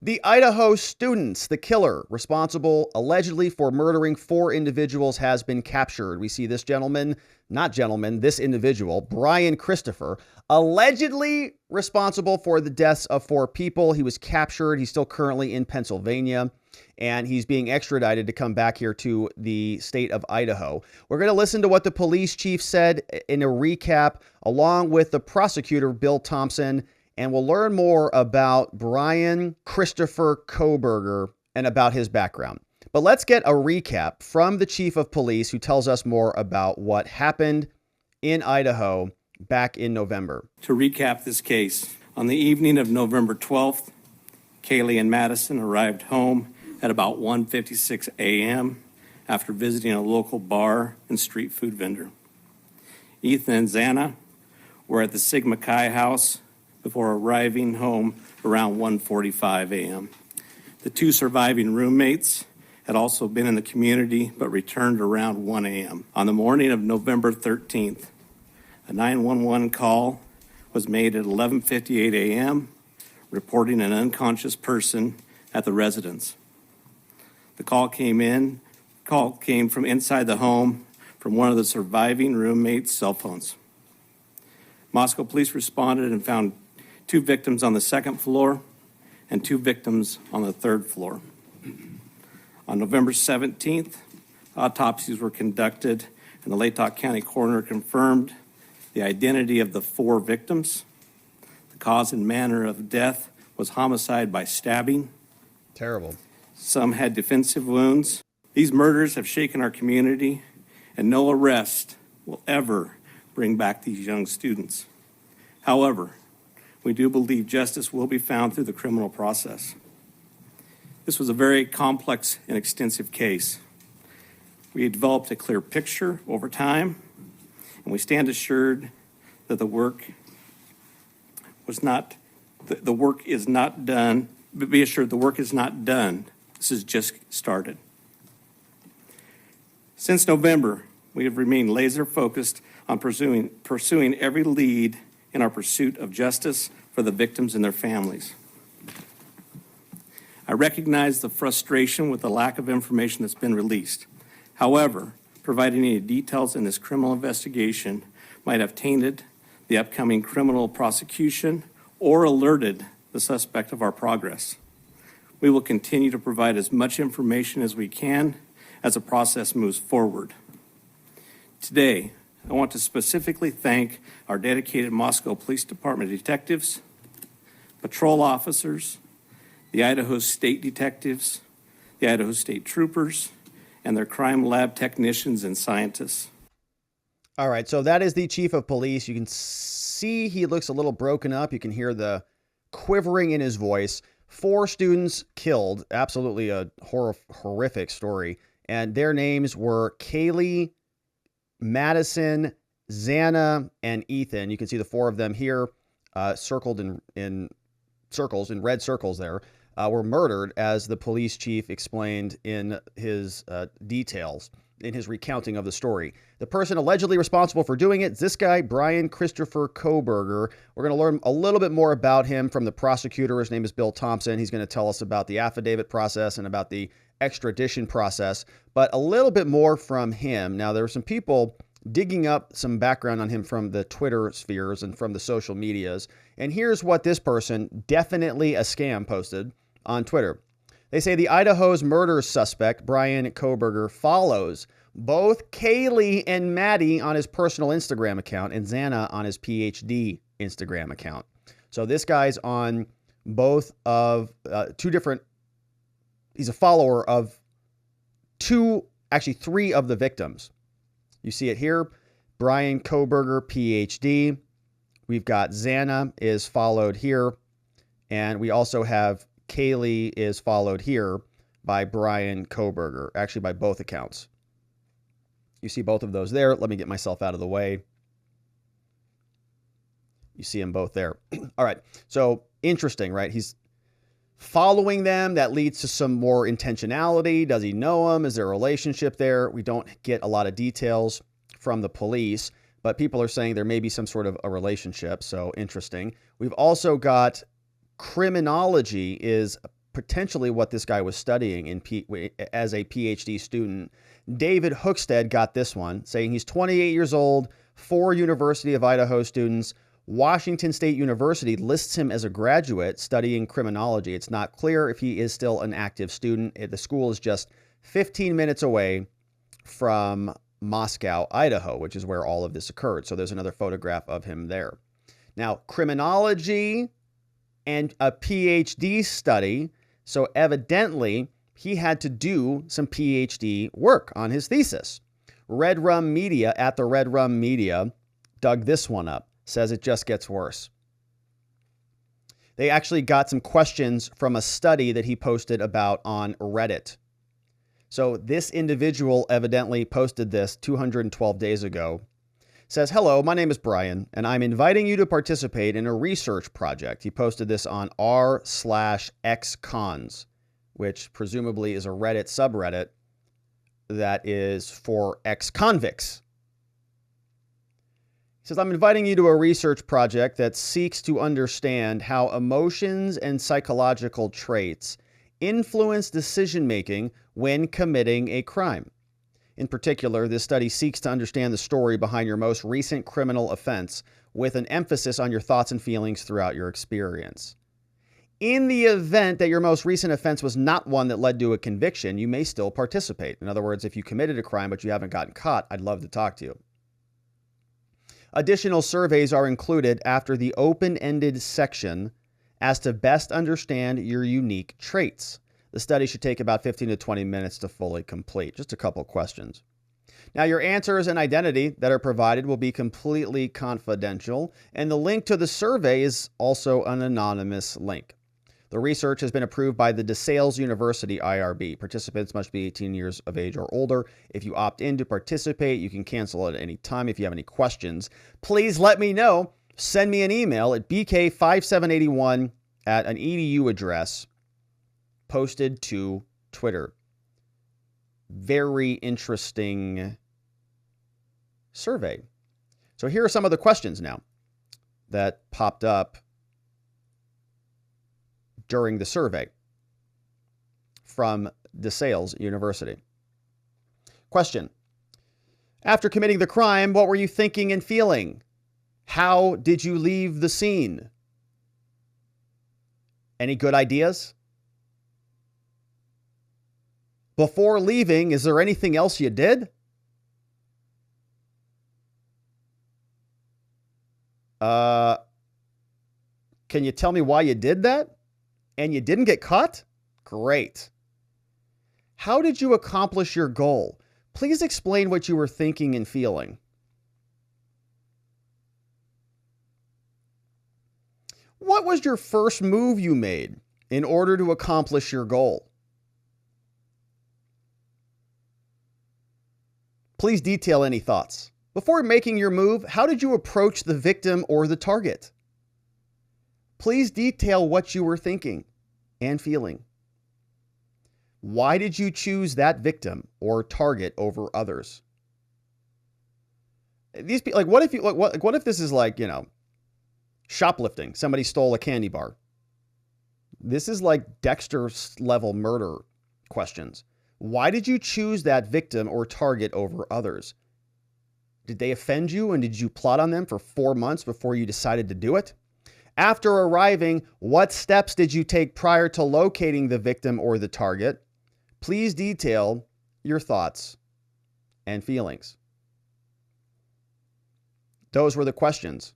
The Idaho students, the killer responsible allegedly for murdering 4 individuals, has been captured. We see this this individual, Bryan Christopher, allegedly responsible for the deaths of 4 people. He was captured. He's still currently in Pennsylvania, and he's being extradited to come back here to the state of Idaho. We're going to listen to what the police chief said in a recap, along with the prosecutor, Bill Thompson, and we'll learn more about Bryan Christopher Kohberger and about his background. But let's get a recap from the chief of police, who tells us more about what happened in Idaho back in November. To recap this case, on the evening of November 12th, Kaylee and Madison arrived home at about 1:56 a.m. after visiting a local bar and street food vendor. Ethan and Xana were at the Sigma Chi house before arriving home around 1:45 a.m. The 2 surviving roommates had also been in the community but returned around 1 a.m. On the morning of November 13th, a 911 call was made at 11:58 a.m. reporting an unconscious person at the residence. The call came from inside the home from one of the surviving roommates' cell phones. Moscow police responded and found 2 victims on the 2nd floor and 2 victims on the 3rd floor. On November 17th, autopsies were conducted, and the Latah County coroner confirmed the identity of the 4 victims. The cause and manner of death was homicide by stabbing. Terrible. Some had defensive wounds. These murders have shaken our community, and no arrest will ever bring back these young students. However, we do believe justice will be found through the criminal process. This was a very complex and extensive case. We had developed a clear picture over time, and we stand assured that the work is not done. But be assured the work is not done. This has just started. Since November, we have remained laser focused on pursuing every lead in our pursuit of justice for the victims and their families. I recognize the frustration with the lack of information that's been released. However, providing any details in this criminal investigation might have tainted the upcoming criminal prosecution or alerted the suspect of our progress. We will continue to provide as much information as we can as the process moves forward. Today, I want to specifically thank our dedicated Moscow Police Department detectives, patrol officers, the Idaho State detectives, the Idaho State troopers, and their crime lab technicians and scientists. All right, so that is the chief of police. You can see he looks a little broken up. You can hear the quivering in his voice. 4 students killed. Absolutely a horrific story. And their names were Kaylee, Madison, Xana, and Ethan. You can see the 4 of them here, circled in circles, in red circles there, were murdered, as the police chief explained in his details, in his recounting of the story. The person allegedly responsible for doing it is this guy, Bryan Christopher Kohberger. We're going to learn a little bit more about him from the prosecutor. His name is Bill Thompson. He's going to tell us about the affidavit process and about the extradition process, but a little bit more from him. Now, there were some people digging up some background on him from the Twitter spheres and from the social medias. And here's what this person, definitely a scam, posted on Twitter. They say the Idaho's murder suspect, Bryan Kohberger, follows both Kaylee and Maddie on his personal Instagram account and Xana on his PhD Instagram account. So this guy's on both of 2 different. He's a follower of 3 of the victims. You see it here. Bryan Kohberger, PhD. We've got Xana is followed here. And we also have Kaylee is followed here by Bryan Kohberger, actually by both accounts. You see both of those there. Let me get myself out of the way. You see them both there. All right. So interesting, right? He's following them. That leads to some more intentionality. Does he know them? Is there a relationship there? We don't get a lot of details from the police, but people are saying there may be some sort of a relationship. So interesting. We've also got Criminology is potentially what this guy was studying as a PhD student. David Hookstead got this one, saying he's 28 years old, 4 University of Idaho students. Washington State University lists him as a graduate studying criminology. It's not clear if he is still an active student. The school is just 15 minutes away from Moscow, Idaho, which is where all of this occurred. So there's another photograph of him there. Now, criminology and a PhD study. So evidently, he had to do some PhD work on his thesis. Red Rum Media at the Red Rum Media dug this one up. Says it just gets worse. They actually got some questions from a study that he posted about on Reddit. So this individual evidently posted this 212 days ago. Says, hello, my name is Bryan, and I'm inviting you to participate in a research project. He posted this on r/xcons, which presumably is a Reddit subreddit that is for ex-convicts. He says, I'm inviting you to a research project that seeks to understand how emotions and psychological traits influence decision-making when committing a crime. In particular, this study seeks to understand the story behind your most recent criminal offense with an emphasis on your thoughts and feelings throughout your experience. In the event that your most recent offense was not one that led to a conviction, you may still participate. In other words, if you committed a crime but you haven't gotten caught, I'd love to talk to you. Additional surveys are included after the open-ended section as to best understand your unique traits. The study should take about 15 to 20 minutes to fully complete. Just a couple questions. Now, your answers and identity that are provided will be completely confidential, and the link to the survey is also an anonymous link. The research has been approved by the DeSales University IRB. Participants must be 18 years of age or older. If you opt in to participate, you can cancel at any time. If you have any questions, please let me know. Send me an email at bk5781 at an edu address posted to Twitter. Very interesting survey. So here are some of the questions now that popped up during the survey from DeSales University. Question: after committing the crime, what were you thinking and feeling? How did you leave the scene? Any good ideas? Before leaving, is there anything else you did? Can you tell me why you did that? And you didn't get caught? Great. How did you accomplish your goal? Please explain what you were thinking and feeling. What was your first move you made in order to accomplish your goal? Please detail any thoughts. Before making your move, how did you approach the victim or the target? Please detail what you were thinking and feeling. Why did you choose that victim or target over others? These people, like, what if this is like, shoplifting? Somebody stole a candy bar. This is like Dexter level murder questions. Why did you choose that victim or target over others? Did they offend you, and did you plot on them for 4 months before you decided to do it? After arriving, what steps did you take prior to locating the victim or the target? Please detail your thoughts and feelings. Those were the questions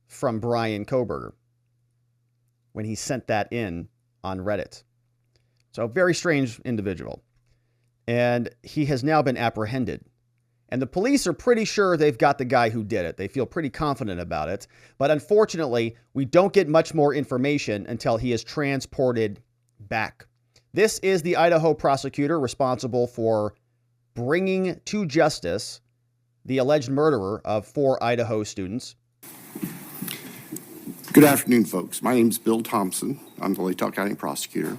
from Bryan Kohberger when he sent that in on Reddit. So, very strange individual. And he has now been apprehended. And the police are pretty sure they've got the guy who did it. They feel pretty confident about it. But unfortunately, we don't get much more information until he is transported back. This is the Idaho prosecutor responsible for bringing to justice the alleged murderer of 4 Idaho students. Good afternoon, folks. My name is Bill Thompson. I'm the Latah County prosecutor.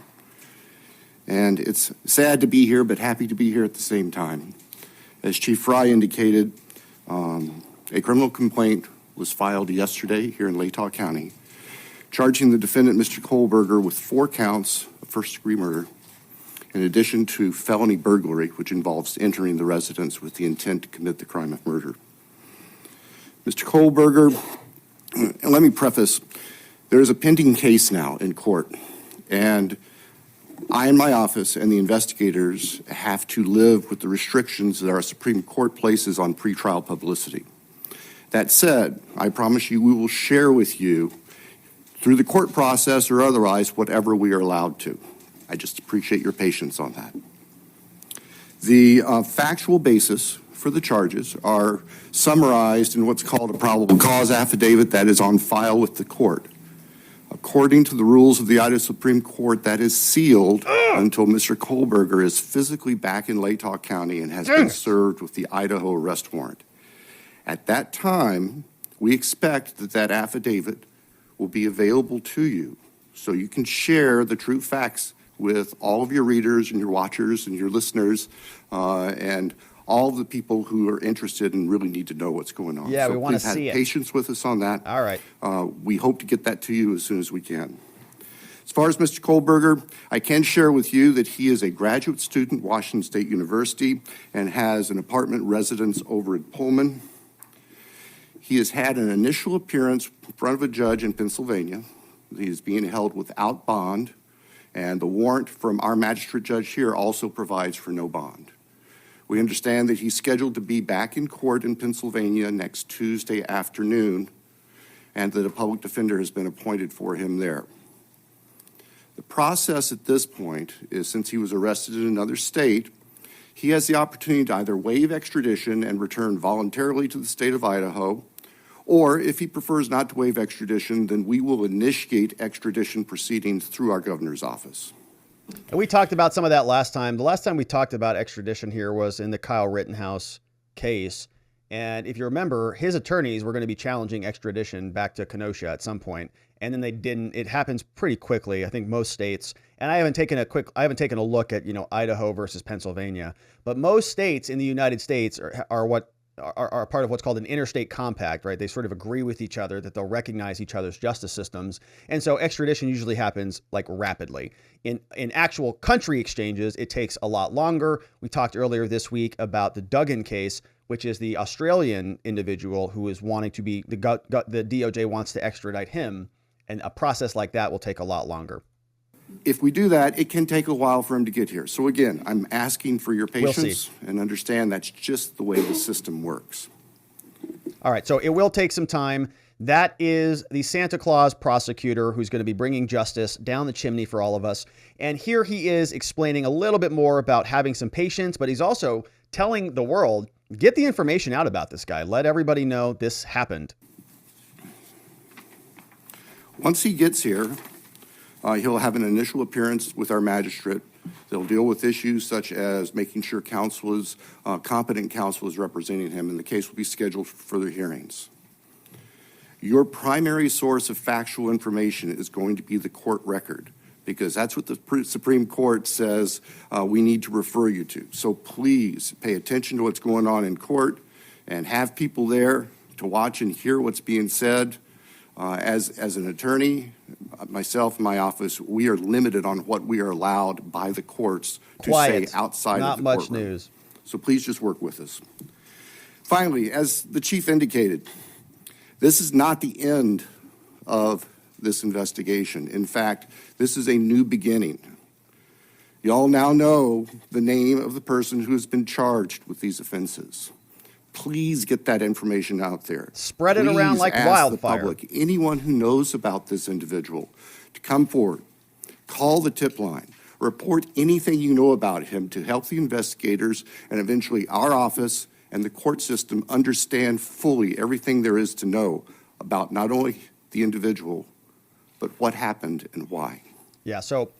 And it's sad to be here, but happy to be here at the same time. As Chief Fry indicated, a criminal complaint was filed yesterday here in Latah County charging the defendant, Mr. Kohberger, with 4 counts of first-degree murder, in addition to felony burglary, which involves entering the residence with the intent to commit the crime of murder. Mr. Kohberger, and let me preface, there is a pending case now in court, and I and my office and the investigators have to live with the restrictions that our Supreme Court places on pretrial publicity. That said, I promise you we will share with you, through the court process or otherwise, whatever we are allowed to. I just appreciate your patience on that. The factual basis for the charges are summarized in what's called a probable cause affidavit that is on file with the court. According to the rules of the Idaho Supreme Court, that is sealed until Mr. Kohberger is physically back in Latah County and has been served with the Idaho arrest warrant. At that time, we expect that that affidavit will be available to you so you can share the true facts with all of your readers and your watchers and your listeners and all of the people who are interested and really need to know what's going on. Yeah, so we want to please have see it. patience with us on that. All right. We hope to get that to you as soon as we can. As far as Mr. Kohberger, I can share with you that he is a graduate student at Washington State University and has an apartment residence over at Pullman. He has had an initial appearance in front of a judge in Pennsylvania. He is being held without bond, and the warrant from our magistrate judge here also provides for no bond. We understand that he's scheduled to be back in court in Pennsylvania next Tuesday afternoon, and that a public defender has been appointed for him there. The process at this point is, since he was arrested in another state, he has the opportunity to either waive extradition and return voluntarily to the state of Idaho, or if he prefers not to waive extradition, then we will initiate extradition proceedings through our governor's office. And we talked about some of that last time. The last time we talked about extradition here was in the Kyle Rittenhouse case. And if you remember, his attorneys were going to be challenging extradition back to Kenosha at some point, and then they didn't. It happens pretty quickly. I think most states, and I haven't taken a look at, Idaho versus Pennsylvania, but most states in the United States are part of what's called an interstate compact, right? They sort of agree with each other that they'll recognize each other's justice systems. And so extradition usually happens like rapidly. In actual country exchanges, it takes a lot longer. We talked earlier this week about the Duggan case, which is the Australian individual who is wanting to be, the DOJ wants to extradite him. And a process like that will take a lot longer. If we do that, it can take a while for him to get here. So again, I'm asking for your patience and understand that's just the way the system works. All right, so it will take some time. That is the Santa Claus prosecutor who's going to be bringing justice down the chimney for all of us. And here he is explaining a little bit more about having some patience, but he's also telling the world, get the information out about this guy. Let everybody know this happened. Once he gets here, he'll have an initial appearance with our magistrate. They'll deal with issues such as making sure competent counsel is representing him, and the case will be scheduled for further hearings. Your primary source of factual information is going to be the court record, because that's what the Supreme Court says we need to refer you to. So please pay attention to what's going on in court and have people there to watch and hear what's being said. As an attorney, myself and my office, we are limited on what we are allowed by the courts to say outside of the courtroom. Not much news. So please just work with us. Finally, as the chief indicated, this is not the end of this investigation. In fact, this is a new beginning. You all now know the name of the person who has been charged with these offenses. Please get that information out there. Spread it around like wildfire. The public, anyone who knows about this individual, to come forward, call the tip line, report anything you know about him to help the investigators and eventually our office and the court system understand fully everything there is to know about not only the individual, but what happened and why. Yeah, so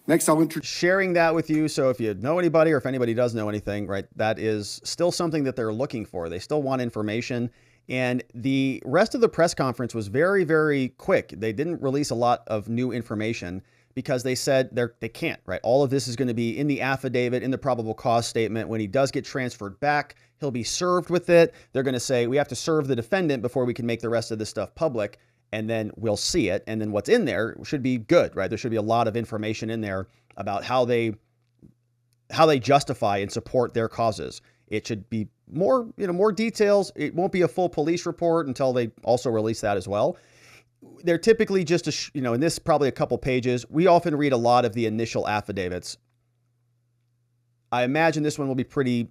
next, I'll introduce sharing that with you. So if you know anybody or if anybody does know anything, right, that is still something that they're looking for. They still want information. And the rest of the press conference was very, very quick. They didn't release a lot of new information because they said they can't, right? All of this is going to be in the affidavit, in the probable cause statement. When he does get transferred back, he'll be served with it. They're going to say, we have to serve the defendant before we can make the rest of this stuff public. and then we'll see it. And then what's in there should be good, right? There should be a lot of information in there about how they justify and support their causes. It should be more, more details. It won't be a full police report until they also release that as well. They're typically just in this probably a couple pages. We often read a lot of the initial affidavits. I imagine this one will be pretty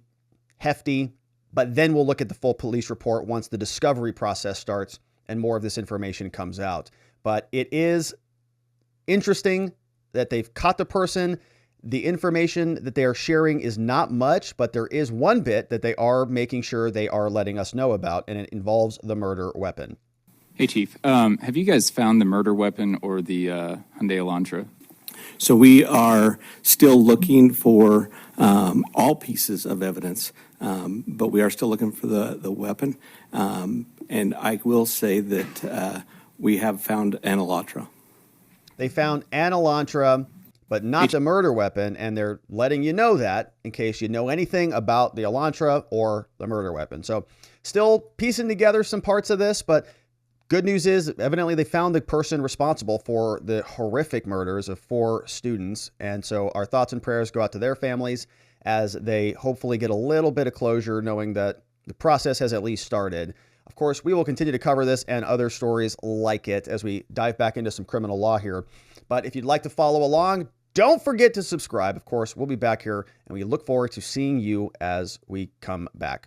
hefty, but then we'll look at the full police report once the discovery process starts and more of this information comes out. But it is interesting that they've caught the person. The information that they are sharing is not much, but there is one bit that they are making sure they are letting us know about, and it involves the murder weapon. Hey, Chief. Have you guys found the murder weapon or the Hyundai Elantra? So we are still looking for all pieces of evidence, but we are still looking for the weapon. And I will say that we have found an Elantra. They found an Elantra, but not the murder weapon, and they're letting you know that in case you know anything about the Elantra or the murder weapon. So still piecing together some parts of this, but good news is, evidently, they found the person responsible for the horrific murders of 4 students. And so our thoughts and prayers go out to their families as they hopefully get a little bit of closure, knowing that the process has at least started. Of course, we will continue to cover this and other stories like it as we dive back into some criminal law here. But if you'd like to follow along, don't forget to subscribe. Of course, we'll be back here, and we look forward to seeing you as we come back.